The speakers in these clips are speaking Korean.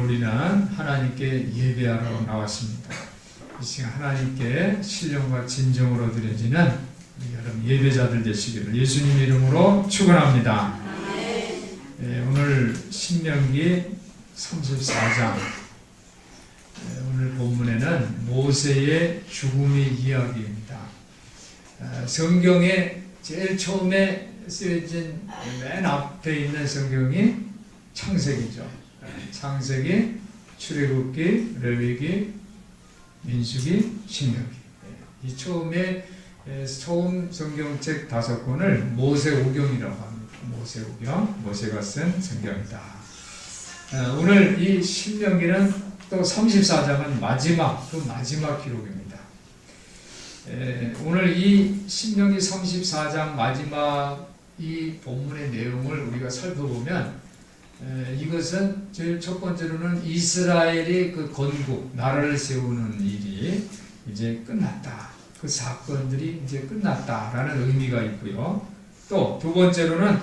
우리는 하나님께 예배하러 나왔습니다. 이 시간 하나님께 신령과 진정으로 드려지는 우리 여러분 예배자들 되시기를 예수님 이름으로 축원합니다. 오늘 신명기 34장 오늘 본문에는 모세의 죽음의 이야기입니다. 성경에 제일 처음에 쓰여진 맨 앞에 있는 성경이 창세기죠. 창세기, 출애굽기, 레위기, 민수기, 신명기. 이 처음 성경책 5권을 모세오경이라고 합니다. 모세오경, 모세가 쓴 성경이다. 오늘 이 신명기는 또 34장은 마지막 기록입니다. 오늘 이 신명기 34장 마지막 이 본문의 내용을 우리가 살펴보면 이것은 제일 첫 번째로는 이스라엘이 그 건국, 나라를 세우는 일이 이제 끝났다. 그 사건들이 이제 끝났다라는 의미가 있고요. 또 두 번째로는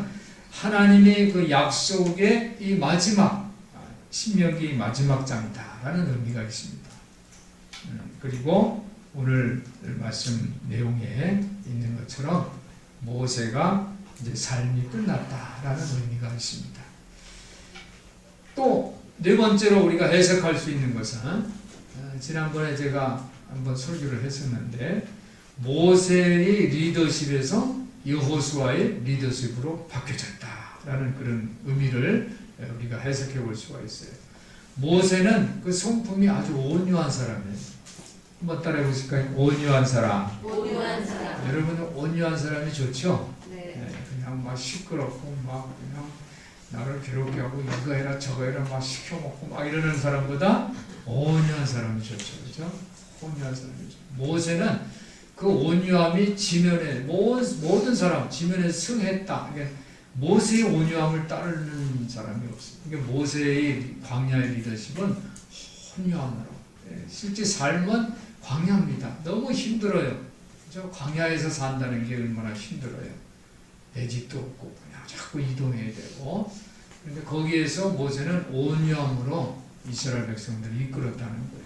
하나님의 그 약속의 이 마지막, 신명기 마지막 장이다라는 의미가 있습니다. 그리고 오늘 말씀 내용에 있는 것처럼 모세가 이제 삶이 끝났다라는 의미가 있습니다. 또 네 번째로 우리가 해석할 수 있는 것은 지난번에 제가 한번 설교를 했었는데 모세의 리더십에서 여호수아의 리더십으로 바뀌어졌다라는 그런 의미를 우리가 해석해 볼 수가 있어요. 모세는 그 성품이 아주 온유한 사람이에요. 한번 따라해 보실까요? 온유한 사람. 온유한 사람. 여러분은 온유한 사람이 좋죠? 네. 그냥 막 시끄럽고 막 그냥 나를 괴롭게 하고 이거 해라 저거 해라 막 시켜먹고 막 이러는 사람보다 온유한 사람이 좋죠. 그렇죠? 온유한 사람이죠. 모세는 그 온유함이 지면에 모든 사람 지면에 승했다. 그러니까 모세의 온유함을 따르는 사람이 없어요. 그러니까 모세의 광야의 리더십은 온유함으로. 실제 삶은 광야입니다. 너무 힘들어요. 그렇죠? 광야에서 산다는 게 얼마나 힘들어요. 내 집도 없고 그냥 자꾸 이동해야 되고. 그런데 거기에서 모세는 온유함으로 이스라엘 백성들을 이끌었다는 거예요.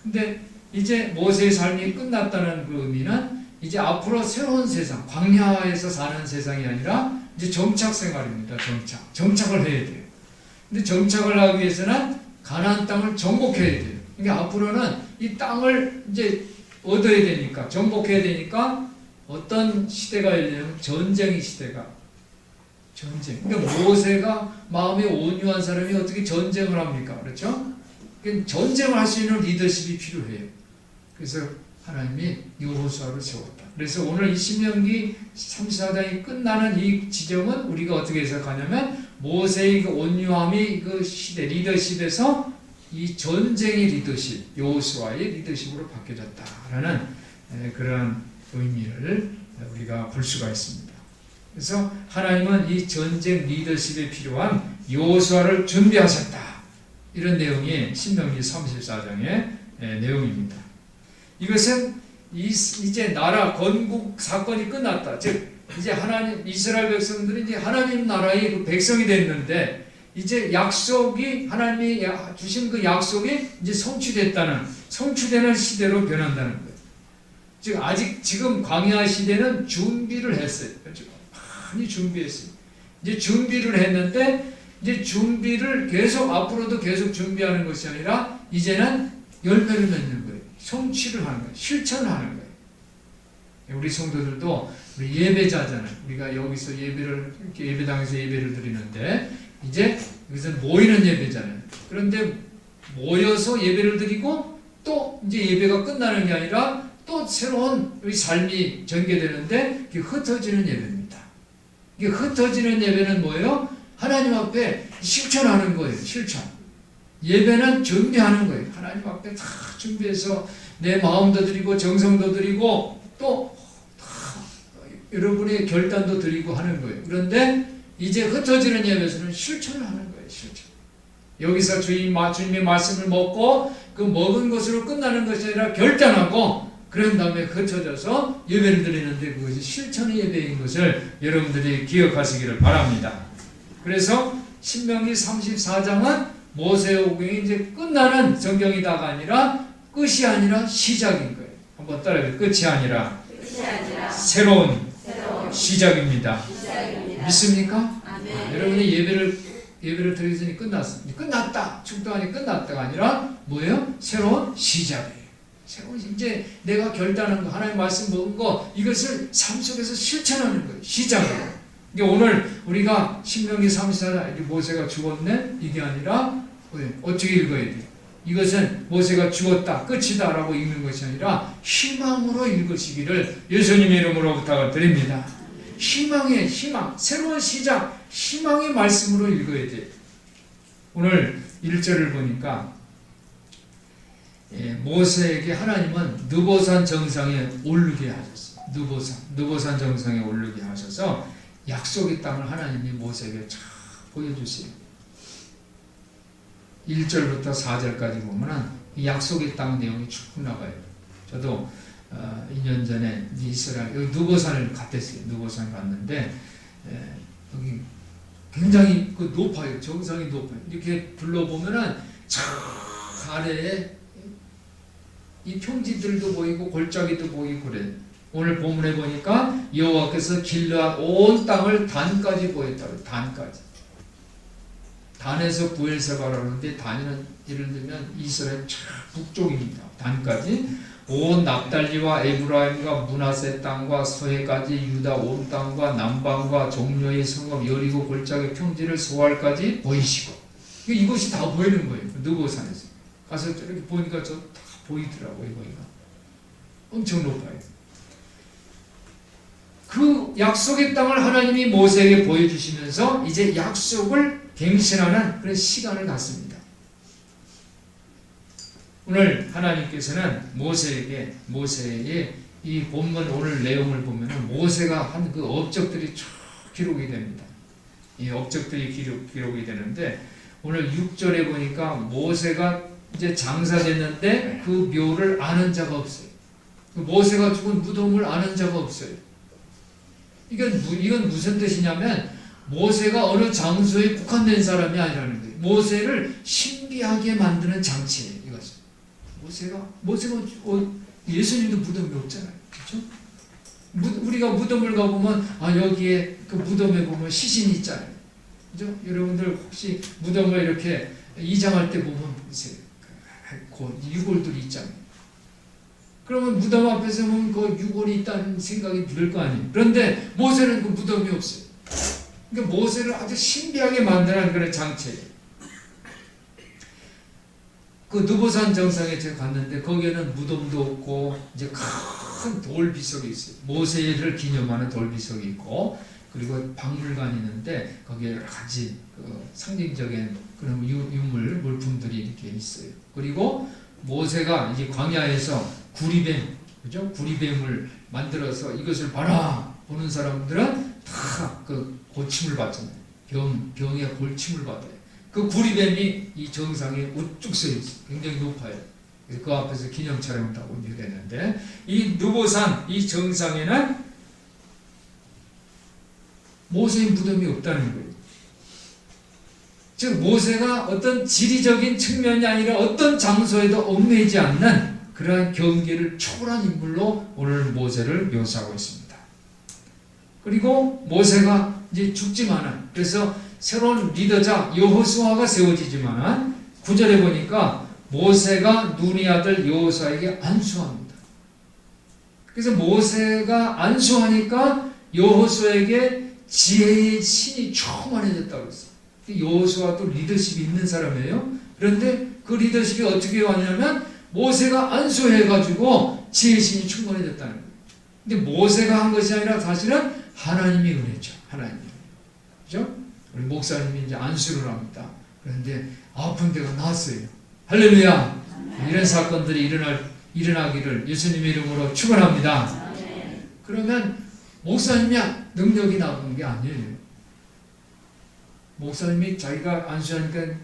근데 이제 모세의 삶이 끝났다는 그 의미는 이제 앞으로 새로운 세상, 광야에서 사는 세상이 아니라 이제 정착 생활입니다. 정착을 해야 돼요. 근데 정착을 하기 위해서는 가나안 땅을 정복해야 돼요. 그러니까 앞으로는 이 땅을 이제 얻어야 되니까, 정복해야 되니까 어떤 시대가 열리냐면 전쟁의 시대가. 전쟁. 그러니까 모세가 마음이 온유한 사람이 어떻게 전쟁을 합니까? 그렇죠? 그러니까 전쟁을 할 수 있는 리더십이 필요해요. 그래서 하나님이 여호수아를 세웠다. 그래서 오늘 이 신명기 34장이 끝나는 이 지점은 우리가 어떻게 해석하냐면 모세의 그 온유함이 그 시대 리더십에서 이 전쟁의 리더십, 여호수아의 리더십으로 바뀌어졌다라는 그런 의미를 우리가 볼 수가 있습니다. 그래서 하나님은 이 전쟁 리더십에 필요한 여호수아를 준비하셨다. 이런 내용이 신명기 34장의 내용입니다. 이것은 이제 나라 건국 사건이 끝났다. 즉 이제 하나님 이스라엘 백성들이 이제 하나님 나라의 그 백성이 됐는데 이제 약속이 하나님이 주신 그 약속이 이제 성취되는 시대로 변한다는 거예요. 즉 아직 지금 광야 시대는 준비를 했어요. 많이 준비했어요. 이제 준비를 했는데 이제 준비를 계속 앞으로도 계속 준비하는 것이 아니라 이제는 열매를 맺는 거예요. 성취를 하는 거예요. 실천을 하는 거예요. 우리 성도들도 우리 예배자잖아요. 우리가 여기서 이렇게 예배당에서 예배를 드리는데 이제 여기서 모이는 예배잖아요. 그런데 모여서 예배를 드리고 또 이제 예배가 끝나는 게 아니라 또 새로운 우리 삶이 전개되는데 그게 흩어지는 예배입니다. 이게 흩어지는 예배는 뭐예요? 하나님 앞에 실천하는 거예요. 실천. 예배는 준비하는 거예요. 하나님 앞에 다 준비해서 내 마음도 드리고 정성도 드리고 또 여러분의 결단도 드리고 하는 거예요. 그런데 이제 흩어지는 예배에서는 실천을 하는 거예요. 실천. 여기서 주님의 말씀을 먹고 그 먹은 것으로 끝나는 것이 아니라 결단하고 그런 다음에 흩어져서 예배를 드리는데 그것이 실천의 예배인 것을 여러분들이 기억하시기를 바랍니다. 그래서 신명기 34장은 모세오경이 이제 끝나는 성경이다가 아니라 끝이 아니라 시작인 거예요. 한번 따라해요. 끝이 아니라 새로운 시작입니다. 믿습니까? 여러분이 예배를 드리기 전에 끝났다. 축도하니 끝났다가 아니라 뭐예요? 새로운 시작이에요. 새로운 이제 내가 결단한 거, 하나님 말씀 먹은 거, 이것을 삶 속에서 실천하는 거예요. 시작이에요. 오늘 우리가 신명기 34장 모세가 죽었네? 이게 아니라 어떻게 읽어야 돼요? 이것은 모세가 죽었다, 끝이다 라고 읽는 것이 아니라 희망으로 읽으시기를 예수님의 이름으로 부탁을 드립니다. 희망의 희망, 새로운 시작, 희망의 말씀으로 읽어야 돼요. 오늘 1절을 보니까 모세에게 하나님은 느보산 정상에 오르게 하셨어요. 느보산 정상에 오르게 하셔서 약속의 땅을 하나님이 모세에게 쫙 보여주세요. 1절부터 4절까지 보면은 약속의 땅 내용이 쭉 나가요. 저도 2년 전에 이스라엘 여기 느보산을 갔댔어요. 느보산 갔는데 여기 굉장히 높아요. 정상이 높아요. 이렇게 둘러보면은 저 아래에 이 평지들도 보이고 골짜기도 보이고 그래. 오늘 본문에 보니까 여호와께서 길르앗 온 땅을 단까지 보였다고. 단까지. 단에서 부엘세바라 하는데 단은 예를 들면 이스라엘 북쪽입니다. 단까지 온 납달리와 에브라임과 므낫세 땅과 서해까지 유다 온 땅과 남방과 종려의 성읍 여리고 골짜기 평지를 소알까지 보이시고 이것이 다 보이는 거예요. 느보산에서 가서 이렇게 보니까 저 다 보이더라고요. 거기가 엄청 높아요. 그 약속의 땅을 하나님이 모세에게 보여주시면서 이제 약속을 갱신하는 그런 시간을 갖습니다. 오늘 하나님께서는 모세의 이 본문 오늘 내용을 보면 모세가 한 그 업적들이 쭉 기록이 됩니다. 이 업적들이 기록이 되는데 오늘 6절에 보니까 모세가 이제 장사됐는데 그 묘를 아는 자가 없어요. 모세가 죽은 무덤을 아는 자가 없어요. 이건 무슨 뜻이냐면 모세가 어느 장소에 국한된 사람이 아니라는 거예요. 모세를 신비하게 만드는 장치예요. 이것은 모세가 예수님도 무덤이 없잖아요. 그렇죠? 우리가 무덤을 가보면 여기에 그 무덤에 보면 시신이 있잖아요. 그죠? 여러분들 혹시 무덤을 이렇게 이장할 때 보면 유골들이 있잖아요. 그러면 무덤 앞에서 보면 그 유골이 있다는 생각이 들 거 아니에요. 그런데 모세는 그 무덤이 없어요. 그러니까 모세를 아주 신비하게 만드는 그런 장치예요. 그 느보산 정상에 제가 갔는데 거기에는 무덤도 없고 이제 큰 돌비석이 있어요. 모세를 기념하는 돌비석이 있고 그리고 박물관이 있는데 거기에 여러 가지 상징적인 그런 물품들이 이렇게 있어요. 그리고 모세가 이제 광야에서 구리뱀, 그죠? 구리뱀을 만들어서 이것을 봐라 보는 사람들은 다 그 고침을 받잖아요. 병에 골침을 받아요. 그 구리뱀이 이 정상에 우뚝 서 있어요. 굉장히 높아요. 그 앞에서 기념 촬영을 하고 이랬는데 이 느보산 이 정상에는 모세의 무덤이 없다는 거예요. 즉 모세가 어떤 지리적인 측면이 아니라 어떤 장소에도 얽매이지 않는 그러한 경계를 초월한 인물로 오늘 모세를 묘사하고 있습니다. 그리고 모세가 이제 죽지만은 그래서 새로운 리더자 여호수아가 세워지지만은 9절에 보니까 모세가 눈의 아들 여호수아에게 안수합니다. 그래서 모세가 안수하니까 여호수아에게 지혜의 신이 충만해졌다고 했어요. 여호수아도 리더십이 있는 사람이에요. 그런데 그 리더십이 어떻게 왔냐면 모세가 안수해가지고 지혜의 신이 충만해졌다는 거예요. 근데 모세가 한 것이 아니라 사실은 하나님이 은혜죠. 하나님이. 그죠? 우리 목사님이 이제 안수를 합니다. 그런데 아픈 데가 나았어요. 할렐루야! 이런 사건들이 일어나기를 예수님의 이름으로 축원합니다. 그러면 목사님이 능력이 나오는 게 아니에요. 목사님이 자기가 안수하니까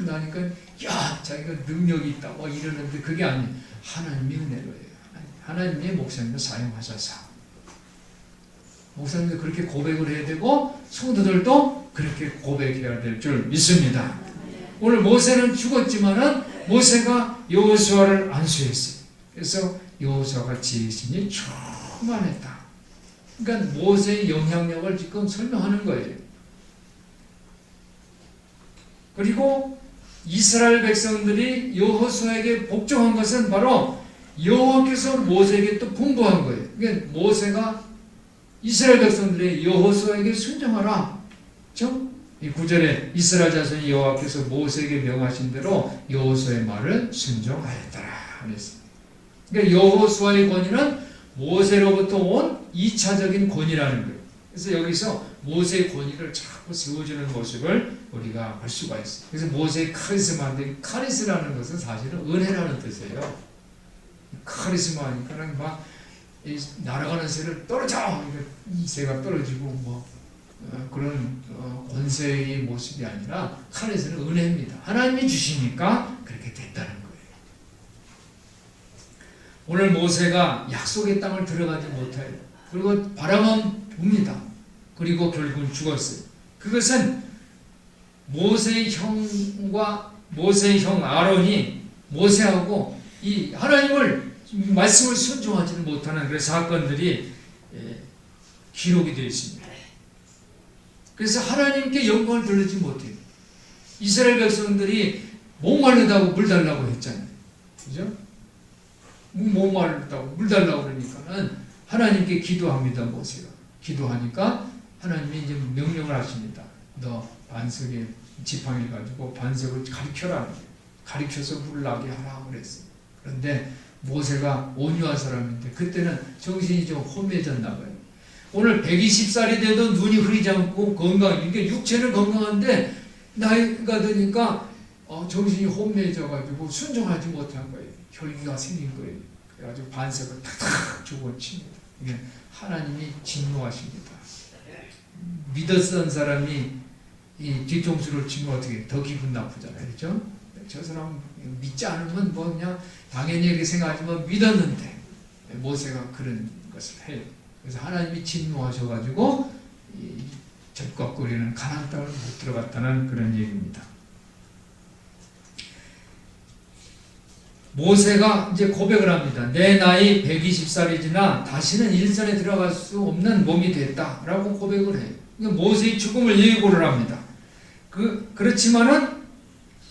나니까 야 자기가 능력이 있다 뭐 이러는데 그게 아니에요. 하나님이 은혜로 해요. 하나님이 목사님을 사용하셔서 목사님도 그렇게 고백을 해야 되고 성도들도 그렇게 고백해야 될 줄 믿습니다. 오늘 모세는 죽었지만은 모세가 여호수아를 안수했어요. 그래서 여호수아가 지혜심이 충만했다. 그러니까 모세의 영향력을 지금 설명하는 거예요. 그리고 이스라엘 백성들이 여호수아에게 복종한 것은 바로 여호와께서 모세에게 또 분부한 거예요. 그러니까 모세가 이스라엘 백성들의 여호수아에게 순종하라. 그렇죠? 이 9절에 이스라엘 자손이 여호와께서 모세에게 명하신 대로 여호수아의 말을 순종하였더라. 그랬습니다. 그러니까 여호수아의 권위는 모세로부터 온 2차적인 권위라는 거예요. 그래서 여기서 모세의 권위를 자꾸 세워주는 모습을 우리가 볼 수가 있어요. 그래서 모세의 카리스마인데, 카리스라는 것은 사실은 은혜라는 뜻이에요. 카리스마니까는 막 날아가는 새를 떨어져! 이 새가 떨어지고 뭐 그런 권세의 모습이 아니라 카리스는 은혜입니다. 하나님이 주시니까 그렇게 됐다는 거예요. 오늘 모세가 약속의 땅을 들어가지 못해요. 그리고 바람은 붑니다. 그리고 결국은 죽었어요. 그것은 모세의 형 아론이 모세하고 이 하나님을 말씀을 순종하지는 못하는 그런 사건들이 기록이 되어 있습니다. 그래서 하나님께 영광을 돌리지 못해요. 이스라엘 백성들이 목마르다고 물 달라고 했잖아요. 그죠? 목마르다고 물 달라고 그러니까는 하나님께 기도합니다. 모세가 기도하니까 하나님이 이제 명령을 하십니다. 너 반석에 지팡이를 가지고 반석을 가리켜라. 가리켜서 물 나게 하라 그랬어요. 그런데 모세가 온유한 사람인데 그때는 정신이 좀 혼미해졌나 봐요. 오늘 120살이 돼도 눈이 흐리지 않고 건강해. 육체는 건강한데 나이가 드니까 정신이 혼미해져가지고 순종하지 못한 거예요. 혈기가 생긴 거예요. 그래가지고 반석을 탁탁 집어칩니다. 이게 하나님이 진노하십니다. 믿었던 사람이 이 뒤통수를 치면 어떻게 더 기분 나쁘잖아요. 그렇죠? 저 사람 믿지 않으면 뭐 그냥 당연히 이렇게 생각하지만 믿었는데 모세가 그런 것을 해요. 그래서 하나님이 진노하셔가지고 적각거리는 가나안 땅을 못 들어갔다는 그런 얘기입니다. 모세가 이제 고백을 합니다. 내 나이 120살이 지나 다시는 일선에 들어갈 수 없는 몸이 됐다라고 고백을 해요. 모세의 죽음을 예고를 합니다. 그렇지만은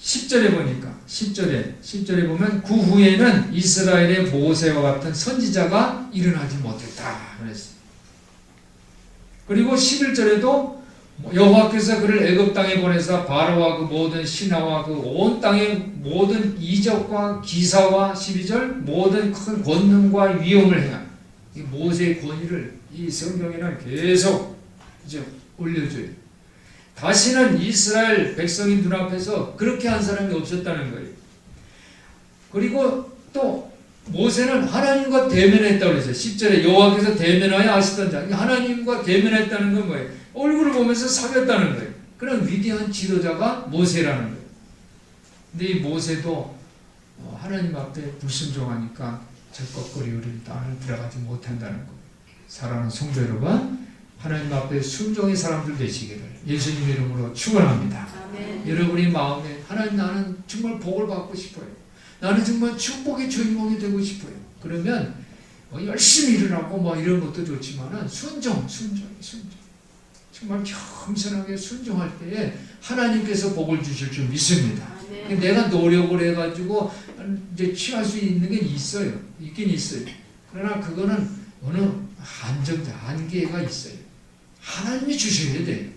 10절에 보니까 10절에 보면 그 후에는 이스라엘의 모세와 같은 선지자가 일어나지 못했다 그랬어요. 그리고 11절에도 여호와께서 그를 애굽 땅에 보내사 바로와 그 모든 신하와 그 온 땅의 모든 이적과 기사와 12절 모든 큰 권능과 위엄을 행한 이 모세의 권위를 이 성경에는 계속 이제 올려줘요. 다시는 이스라엘 백성인 눈앞에서 그렇게 한 사람이 없었다는 거예요. 그리고 또 모세는 하나님과 대면했다고 그랬어요. 10절에 여호와께서 대면하여 하시던 자. 하나님과 대면했다는 건 뭐예요? 얼굴을 보면서 사귀었다는 거예요. 그런 위대한 지도자가 모세라는 거예요. 근데 이 모세도 하나님 앞에 불순종하니까 적극거리를 땅을 들어가지 못한다는 거예요. 사랑하는 성도 여러분, 하나님 앞에 순종의 사람들 되시기를 예수님 이름으로 축원합니다. 여러분의 마음에 하나님 나는 정말 복을 받고 싶어요. 나는 정말 축복의 주인공이 되고 싶어요. 그러면 열심히 일어나고 뭐 이런 것도 좋지만은 순종. 정말 겸손하게 순종할 때에 하나님께서 복을 주실 줄 믿습니다. 내가 노력을 해가지고 이제 취할 수 있는 게 있어요. 있긴 있어요. 그러나 그거는 어느 한계가 있어요. 하나님이 주셔야 돼요.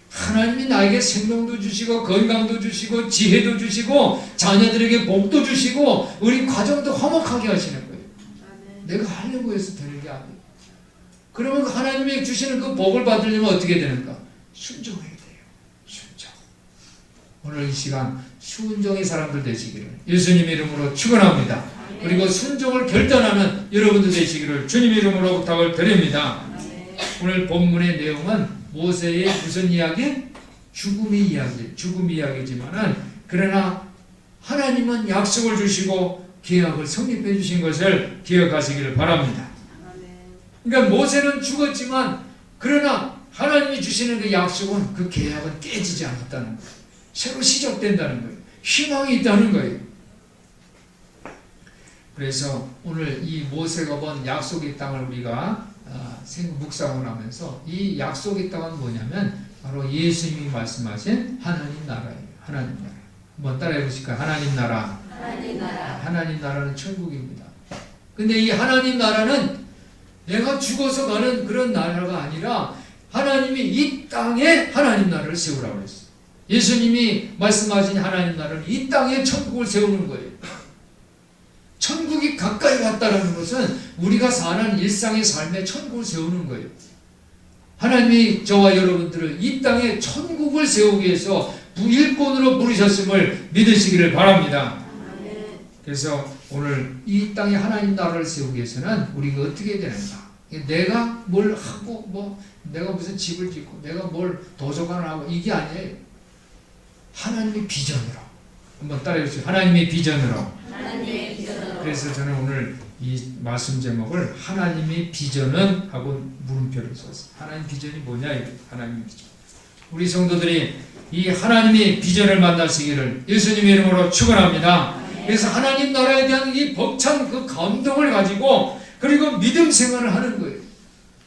하나님이 나에게 생명도 주시고 건강도 주시고 지혜도 주시고 자녀들에게 복도 주시고 우리 가정도 화목하게 하시는 거예요. 내가 하려고 해서 되는 게 아니에요. 그러면 하나님이 주시는 그 복을 받으려면 어떻게 되는가? 순종해야 돼요. 순종. 오늘 이 시간 순종의 사람들 되시기를 예수님 이름으로 축원합니다. 그리고 순종을 결단하는 여러분들 되시기를 주님 이름으로 부탁을 드립니다. 오늘 본문의 내용은 모세의 무슨 이야기? 죽음의 이야기. 죽음의 이야기지만은 그러나 하나님은 약속을 주시고 계약을 성립해 주신 것을 기억하시기를 바랍니다. 그러니까 모세는 죽었지만 그러나 하나님이 주시는 그 약속은, 그 계약은 깨지지 않았다는 거예요. 새로 시작된다는 거예요. 희망이 있다는 거예요. 그래서 오늘 이 모세가 본 약속의 땅을 우리가 묵상을 하면서, 이 약속의 땅은 뭐냐면 바로 예수님이 말씀하신 하나님 나라예요. 하나님 나라. 한번 따라해 보실까요? 하나님 나라. 하나님 나라. 하나님 나라는 천국입니다. 근데 이 하나님 나라는 내가 죽어서 가는 그런 나라가 아니라 하나님이 이 땅에 하나님 나라를 세우라고 했어요. 예수님이 말씀하신 하나님 나라는 이 땅에 천국을 세우는 거예요. 천국이 가까이 왔다는 것은 우리가 사는 일상의 삶에 천국을 세우는 거예요. 하나님이 저와 여러분들을 이 땅에 천국을 세우기 위해서 일꾼으로 부르셨음을 믿으시기를 바랍니다. 그래서 오늘 이 땅에 하나님 나라를 세우기 위해서는 우리가 어떻게 해야 되는가? 내가 뭘 하고 내가 무슨 집을 짓고 내가 뭘 도서관을 하고 이게 아니에요. 하나님의 비전으로. 한번 따라해 주세요. 하나님의 비전으로. 하나님의 비전으로. 그래서 저는 오늘 이 말씀 제목을 하나님의 비전은 하고 물음표를 썼어요. 하나님 비전이 뭐냐? 하나님의 비전. 우리 성도들이 이 하나님의 비전을 만나시기를 예수님의 이름으로 축원합니다. 그래서 하나님 나라에 대한 이 벅찬 그 감동을 가지고 그리고 믿음 생활을 하는 거예요.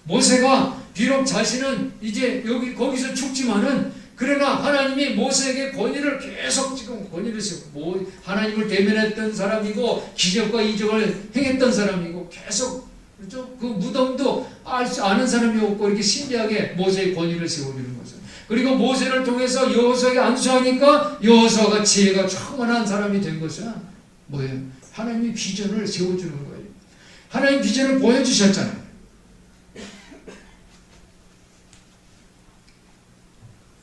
모세가 비록 자신은 이제 거기서 죽지만은 그러나 하나님이 모세에게 권위를 계속 지금 권위를 쓰고 하나님을 대면했던 사람이고 기적과 이적을 행했던 사람이고 계속 그렇죠? 그 무덤도 아는 사람이 없고 이렇게 신비하게 모세의 권위를 세워주는 거죠. 그리고 모세를 통해서 여호수아에게 안수하니까 여호수아가 지혜가 충만한 사람이 된 것은 뭐예요? 하나님의 비전을 세워주는 거예요. 하나님 비전을 보여주셨잖아요.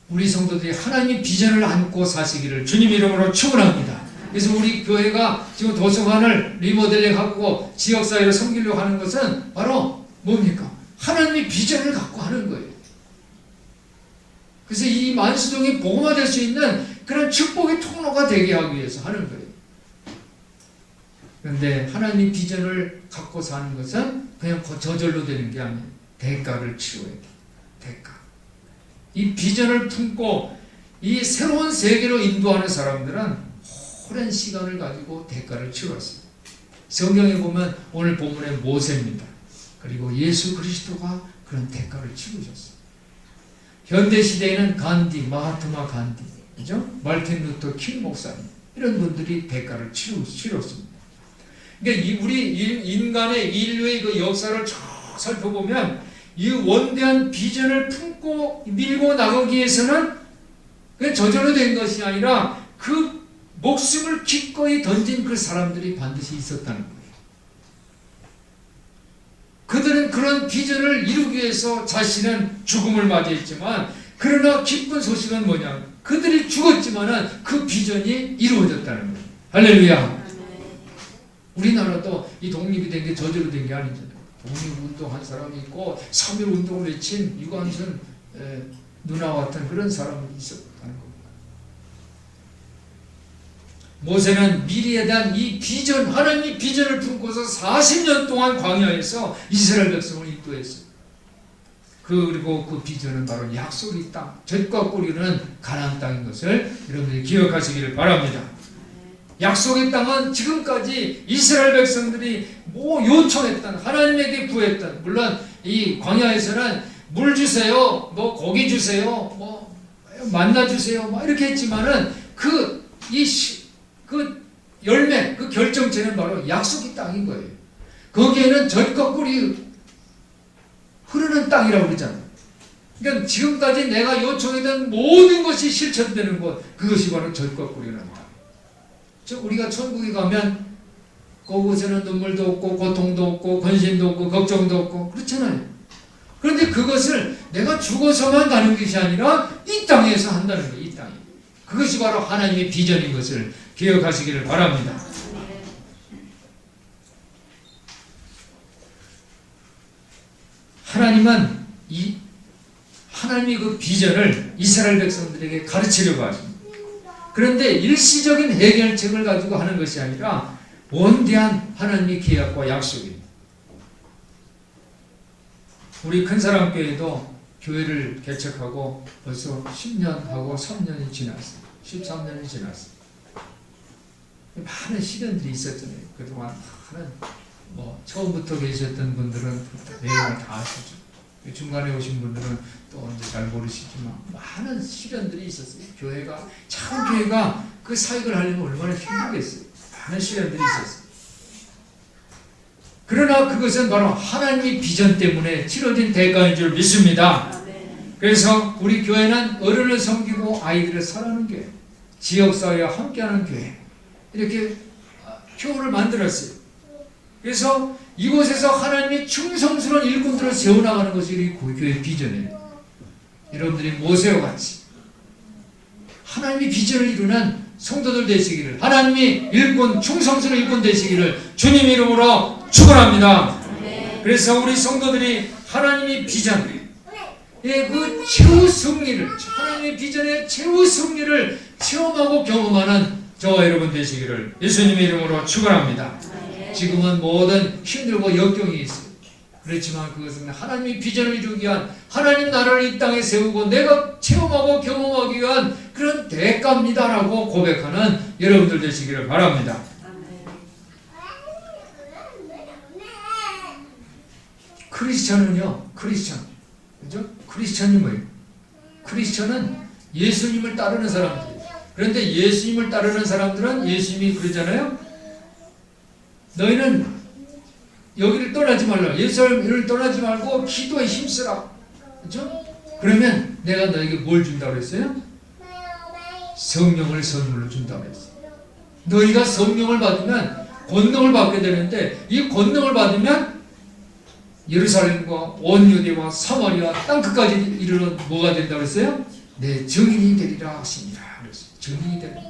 우리 성도들이 하나님의 비전을 안고 사시기를 주님 이름으로 축원합니다. 그래서 우리 교회가 지금 도서관을 리모델링하고 지역사회를 섬기려고 하는 것은 바로 뭡니까? 하나님의 비전을 갖고 하는 거예요. 그래서 이 만수동이 복음화될 수 있는 그런 축복의 통로가 되게 하기 위해서 하는 거예요. 그런데 하나님의 비전을 갖고 사는 것은 그냥 저절로 되는 게 아니에요. 대가를 치러야 돼요. 대가. 이 비전을 품고 이 새로운 세계로 인도하는 사람들은 오랜 시간을 가지고 대가를 치렀어요. 성경에 보면 오늘 본문의 모세입니다. 그리고 예수 그리스도가 그런 대가를 치르셨어요. 현대 시대에는 간디, 마하트마 간디, 그죠? 말틴 루터 킹 목사님 이런 분들이 대가를 치렀습니다. 그러니까 우리 인간의 인류의 그 역사를 쭉 살펴보면 이 원대한 비전을 품고 밀고 나가기 위해서는 그냥 저절로 된 것이 아니라 그 목숨을 기꺼이 던진 그 사람들이 반드시 있었다는 거예요. 그들은 그런 비전을 이루기 위해서 자신은 죽음을 맞이했지만 그러나 기쁜 소식은 뭐냐? 그들이 죽었지만은 그 비전이 이루어졌다는 거예요. 할렐루야. 우리나라도 이 독립이 된 게 저절로 된 게 아니잖아요. 독립운동한 사람이 있고 3.1 운동을 외친 유관순 누나와 같은 그런 사람이 있었다는 겁니다. 모세는 미래에 대한 이 비전, 하나님의 비전을 품고서 40년 동안 광야에서 이스라엘 백성을 인도했어요. 그리고 그 비전은 바로 약속의 땅, 젖과 꿀이는 가나안 땅인 것을 여러분들이 기억하시기를 바랍니다. 약속의 땅은 지금까지 이스라엘 백성들이 요청했던, 하나님에게 구했던, 물론 이 광야에서는 물 주세요, 고기 주세요, 만나 주세요, 이렇게 했지만은 그 열매, 그 결정체는 바로 약속의 땅인 거예요. 거기에는 젖과 꿀이 흐르는 땅이라고 그러잖아요. 그러니까 지금까지 내가 요청했던 모든 것이 실천되는 곳, 그것이 바로 젖과 꿀이라는 땅. 우리가 천국에 가면 그곳에는 눈물도 없고 고통도 없고 근심도 없고 걱정도 없고 그렇잖아요. 그런데 그것을 내가 죽어서만 가는 것이 아니라 이 땅에서 한다는 거예요. 이 땅에. 그것이 바로 하나님의 비전인 것을 기억하시기를 바랍니다. 하나님은 하나님의 그 비전을 이스라엘 백성들에게 가르치려고 하십니다. 그런데 일시적인 해결책을 가지고 하는 것이 아니라 원대한 하나님의 계약과 약속입니다. 우리 큰사랑교회도 교회를 개척하고 벌써 10년하고 3년이 지났어요. 13년이 지났어요. 많은 시련들이 있었잖아요. 그동안 많은 처음부터 계셨던 분들은 내용을 다 아시죠. 중간에 오신 분들은 또 이제 잘 모르시지만 많은 시련들이 있었어요. 작은 교회가 그 사역을 하려면 얼마나 힘들겠어요. 많은 시련들이 있었어요. 그러나 그것은 바로 하나님의 비전 때문에 치러진 대가인 줄 믿습니다. 그래서 우리 교회는 어른을 섬기고 아이들을 사랑하는 교회, 지역사회와 함께하는 교회, 이렇게 교회를 만들었어요. 그래서 이곳에서 하나님이 충성스러운 일꾼들을 세워나가는 것이 우리 교회의 비전이에요. 여러분들이 모세와 같이 하나님의 비전을 이루는 성도들 되시기를, 하나님이 충성스러운 일꾼 되시기를 주님 이름으로 축원합니다. 그래서 우리 성도들이 하나님의 비전의 그 최후 승리를, 하나님의 비전의 최후 승리를 체험하고 경험하는 저와 여러분 되시기를 예수님의 이름으로 축원합니다. 지금은 모든 힘들고 역경이 있어요. 그렇지만 그것은 하나님의 비전을 이루기 위한, 하나님 나라를 이 땅에 세우고 내가 체험하고 경험하기 위한 그런 대가입니다라고 고백하는 여러분들 되시기를 바랍니다. 크리스천은요, 그죠? 크리스천이 뭐예요? 크리스천은 예수님을 따르는 사람들이에요. 그런데 예수님을 따르는 사람들은 예수님이 그러잖아요. 너희는 여기를 떠나지 말라. 예수님을 떠나지 말고 기도에 힘쓰라. 그렇죠? 그러면 내가 너에게 뭘 준다고 했어요? 성령을 선물로 준다고 했어요. 너희가 성령을 받으면 권능을 받게 되는데, 이 권능을 받으면 예루살렘과 온 유대와 사마리아 땅끝까지 이르러 뭐가 된다고 했어요? 내 증인이 되리라 하시니라. 그랬어요. 증인이 되리라.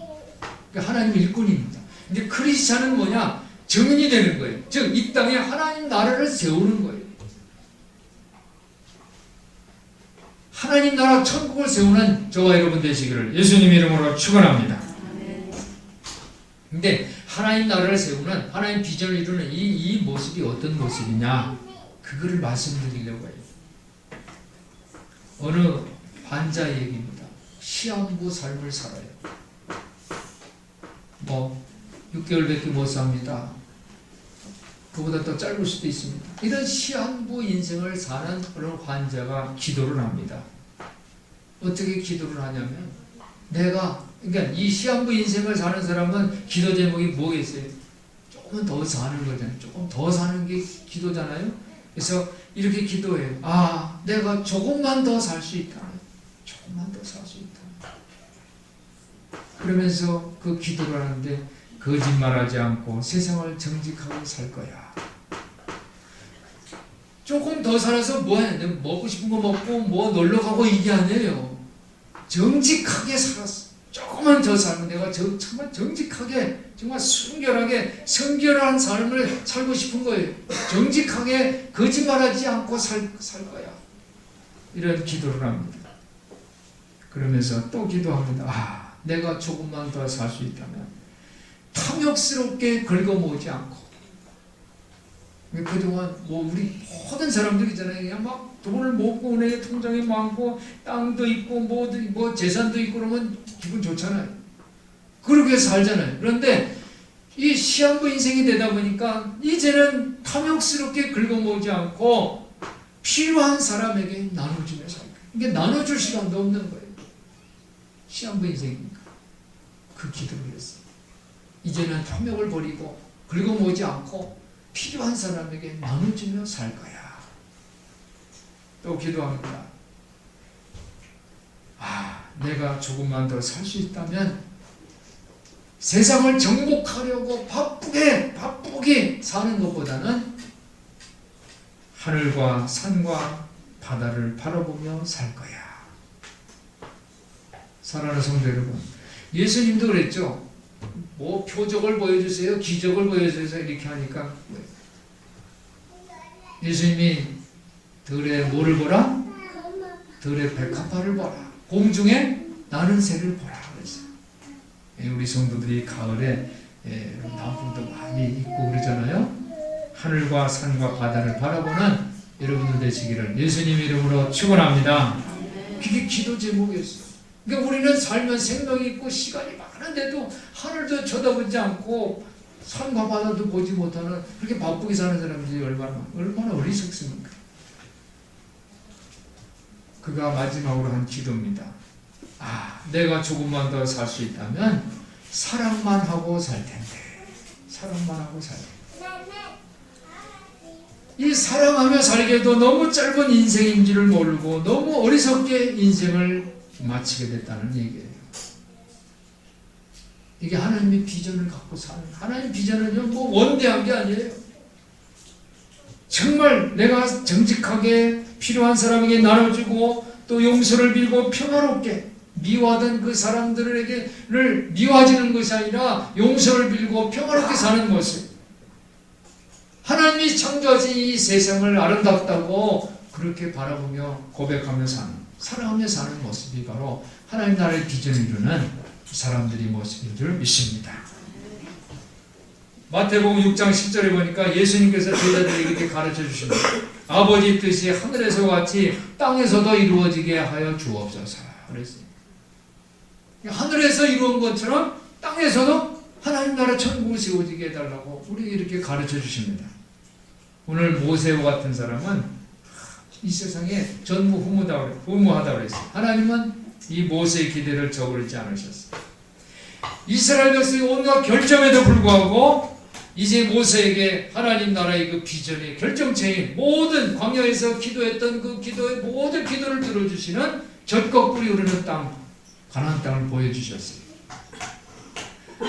그러니까 하나님의 일꾼입니다. 근데 크리스찬은 뭐냐? 증인이 되는 거예요. 즉 이 땅에 하나님 나라를 세우는 거예요. 하나님 나라 천국을 세우는 저와 여러분 되시기를 예수님 이름으로 축원합니다. 근데 하나님 나라를 세우는, 하나님 비전을 이루는 이 모습이 어떤 모습이냐, 그거를 말씀드리려고 해요. 어느 환자의 얘기입니다. 시한부 삶을 살아요. 6개월밖에 못 삽니다. 그보다 더 짧을 수도 있습니다. 이런 시한부 인생을 사는 그런 환자가 기도를 합니다. 어떻게 기도를 하냐면, 그러니까 이 시한부 인생을 사는 사람은 기도 제목이 뭐겠어요? 조금 더 사는 거잖아요. 조금 더 사는 게 기도잖아요. 그래서 이렇게 기도해요. 내가 조금만 더 살 수 있다. 조금만 더 살 수 있다. 그러면서 그 기도를 하는데, 거짓말하지 않고 세상을 정직하게 살 거야. 조금 더 살아서 뭐해? 내가 먹고 싶은 거 먹고 놀러 가고 이게 아니에요. 정직하게 살았어. 조금만 더 살면 내가 정말 정직하게, 정말 순결하게 성결한 삶을 살고 싶은 거예요. 정직하게 거짓말하지 않고 살 거야. 이런 기도를 합니다. 그러면서 또 기도합니다. 내가 조금만 더 살 수 있다면 탐욕스럽게 긁어모으지 않고, 그동안 우리 모든 사람들 있잖아요. 그냥 막 돈을 모으고 은행 통장에 많고 땅도 있고 뭐 재산도 있고 그러면 기분 좋잖아요. 그렇게 살잖아요. 그런데 이 시한부 인생이 되다 보니까 이제는 탐욕스럽게 긁어모으지 않고 필요한 사람에게 나눠주며 살고, 이게 나눠줄 시간도 없는 거예요. 시한부 인생이니까. 그 기도를 했어요. 이제는 탐욕을 버리고 긁어모으지 않고 필요한 사람에게 나눠주며 살 거야. 또 기도합니다. 내가 조금만 더 살 수 있다면 세상을 정복하려고 바쁘게 사는 것보다는 하늘과 산과 바다를 바라보며 살 거야. 사랑하는 성도 여러분, 예수님도 그랬죠. 표적을 보여주세요, 기적을 보여주세요 이렇게 하니까 예수님이 들에 뭐를 보라? 들에 백합화를 보라. 공중에 나는 새를 보라 그랬어요. 우리 성도들이 가을에 단풍도 많이 있고 그러잖아요. 하늘과 산과 바다를 바라보는 여러분들 되시기를 예수님 이름으로 축원합니다. 그게 기도 제목이었어요. 그러니까 우리는 살면 생명이 있고 시간이 많은데도 하늘도 쳐다보지 않고 산과 바다도 보지 못하는 그렇게 바쁘게 사는 사람들이 얼마나 어리석습니까? 그가 마지막으로 한 기도입니다. 내가 조금만 더 살 수 있다면 사랑만 하고 살 텐데. 사랑만 하고 살 텐데. 이 사랑하며 살기에도 너무 짧은 인생인 줄을 모르고 너무 어리석게 인생을 마치게 됐다는 얘기예요. 이게 하나님의 비전을 갖고 사는, 하나님의 비전은요, 뭐 원대한 게 아니에요. 정말 내가 정직하게 필요한 사람에게 나눠주고 또 용서를 빌고 평화롭게 미워하던 그 사람들에게를 미워하지는 것이 아니라 용서를 빌고 평화롭게 사는 모습. 하나님이 창조하신 이 세상을 아름답다고 그렇게 바라보며 고백하며 사는, 사랑하며 사는 모습이 바로 하나님 나라의 비전을 이루는 사람들의 모습인 줄 믿습니다. 마태복음 6장 10절에 보니까 예수님께서 제자들에게 이렇게 가르쳐 주십니다. 아버지 뜻이 하늘에서 같이 땅에서도 이루어지게 하여 주옵소서. 그랬어요. 하늘에서 이루어진 것처럼 땅에서도 하나님 나라 천국을 세워지게 해달라고 우리에게 이렇게 가르쳐 주십니다. 오늘 모세와 같은 사람은 이 세상에 전무후무하다 그랬어요. 하나님은 이 모세의 기대를 저버리지 않으셨어요. 이스라엘 백성이 온갖 결점에도 불구하고 이제 모세에게 하나님 나라의 그 비전의 결정체인 모든 광야에서 기도했던 그 기도의 모든 기도를 들어주시는 젖과 꿀이 흐르는 땅, 가나안 땅을 보여주셨어요.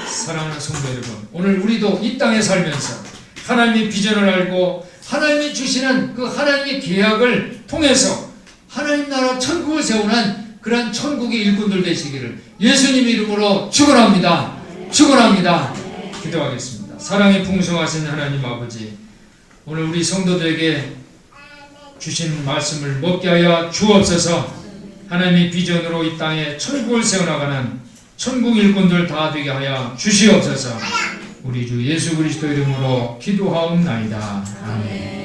사랑하는 성도 여러분, 오늘 우리도 이 땅에 살면서 하나님의 비전을 알고 하나님이 주시는 그 하나님의 계약을 통해서 하나님 나라 천국을 세우는 그러한 천국의 일꾼들 되시기를 예수님 이름으로 축원합니다. 축원합니다. 기도하겠습니다. 사랑이 풍성하신 하나님 아버지, 오늘 우리 성도들에게 주신 말씀을 먹게 하여 주옵소서. 하나님의 비전으로 이 땅에 천국을 세워나가는 천국 일꾼들 다 되게 하여 주시옵소서. 우리 주 예수 그리스도 이름으로 기도하옵나이다. 아멘.